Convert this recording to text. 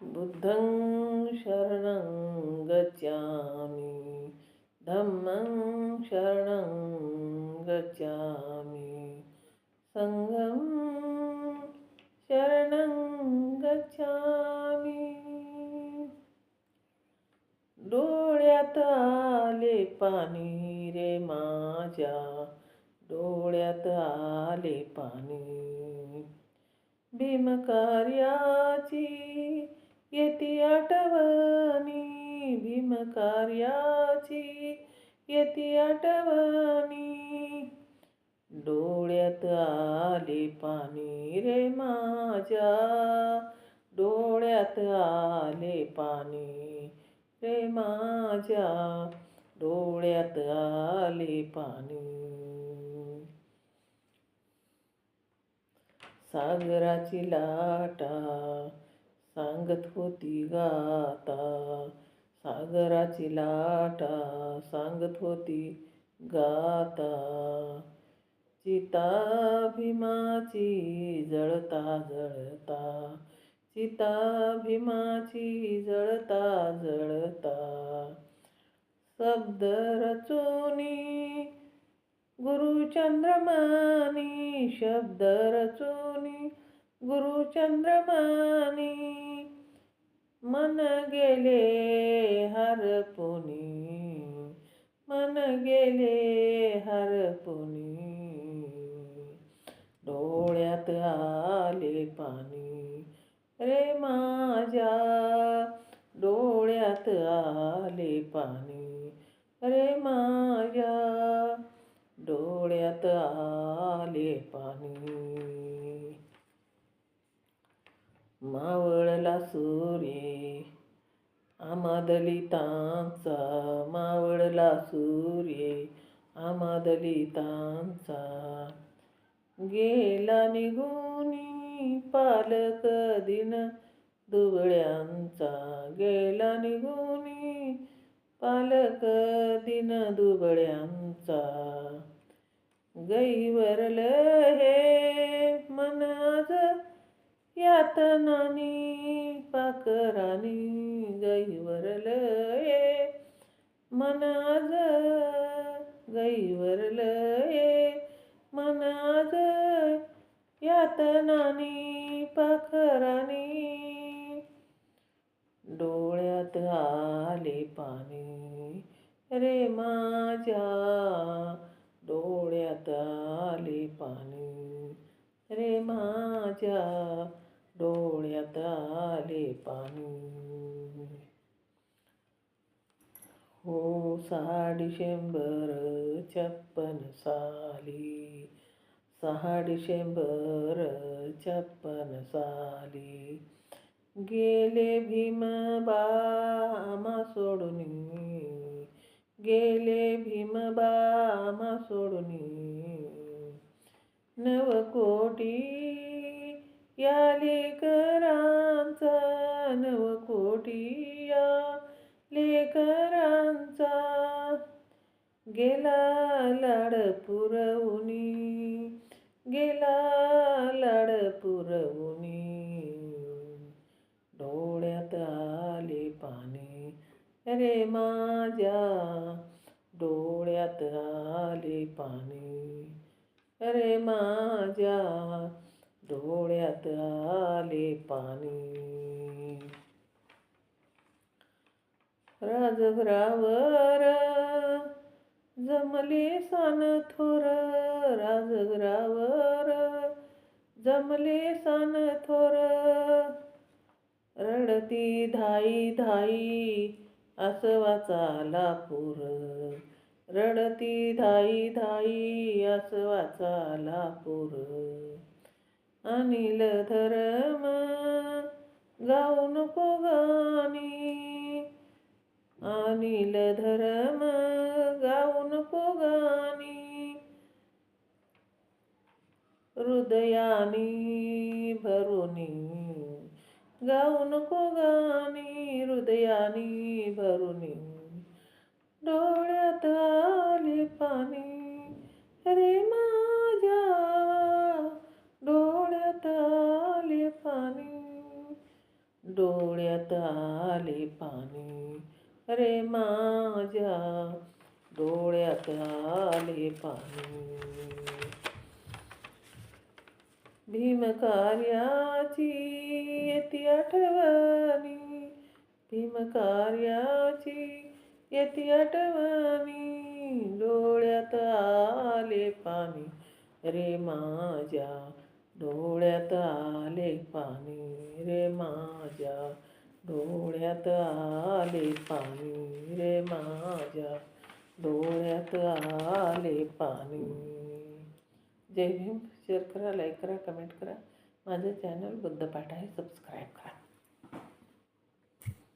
बुद्धं शरणं गच्छामि, धम्मं शरणं गच्छामि, संघं शरणं गच्छामि. डोळ्यात आले पाणी रे माझ्या, डोळ्यात आले पाणी. भीमकार्याची येती आठवणी, भीमकार्याची येती आठवणी. डोळ्यात आले पाणी रे माझ्या, डोळ्यात आले पाणी रे माझ्या, डोळ्यात आले पाणी. सागराची लाटा सांगत होती गाता, सागराची लाटा सांगत होती गाता. चिता भीमाची जळता जळता, चिता भीमाची जळता जळता. शब्द रचोनी गुरुचंद्रमानी, शब्द रचोनी गुरुचंद्रमानी. मन गेले हरपुनी, मन गेले हरपुनी. डोळ्यात आले पाणी रे माझ्या, डोळ्यात आले पाणी रे माझ्या, डोळ्यात आले पाणी. मावळला सूर्य आम्हा दलितांचा, मावळला सूर्य आम्हा दलितांचा. गेला निघूनी पालक दिन दुबळ्यांचा, गेला निघूनी पालक दिन दुबळ्यांचा. गैवरल हे मन आज यातनानी पाखरानी, गैवरल हे मन आज, गैवरल हे मन आज यातनानी पाखरानी. डोळ्यात आले पाणी रे माझ्या, डोळ्यात आले पाणी रे माझ्या, डोळ्यात आले पाणी. हो 6 डिसेंबर 56 साली, 6 डिसेंबर 56 साली. गेले भीमबा आम्हा सोडूनी, गेले भीमबा आम्हा सोडूनी. 9 कोटी या लेकरांचा, 9 कोटी या लेकरांचा. गेला लाड पुरवुनी, गेला लाड पुरवुनी. डोळ्यात आले पाणी रे माझ्या, डोळ्यात आले पाणी रे माझ्या, डोळ्यात आले पाणी. राजगरावर जमले सान थोर, राजगरावर जमले सान थोर. रडती धाई धाई आसवाचा पूर, रडती धाई धाई आसवाचा पूर. अनिल धर्म गाऊ नको गाणी, अनिल धर्म गाऊ नको गाणी. हृदयानी भरुनी गाऊ नको गाणी, हृदयानी भरुनी. डोळ्यात आले पाणी रे माझ्या, डोळ्यात आले पाणी, डोळ्यात डोळ्यात आले पाणी रे माझ्या, डोळ्यात आले पाणी. भीमकार्याची येती आठवणी, भीमकार्याची येती आठवणी, डोळ्यात आले पाणी रे माझ्या, डोळ्यात आले पाणी रे माझ्या, डोळ्यात आले पाणी रे माझ्या, डोळ्यात आले पाणी. जय भीम. शेअर करा, लाईक करा, कमेंट करा. माझं चॅनल बुद्धपाठ आहे, सबस्क्राईब करा.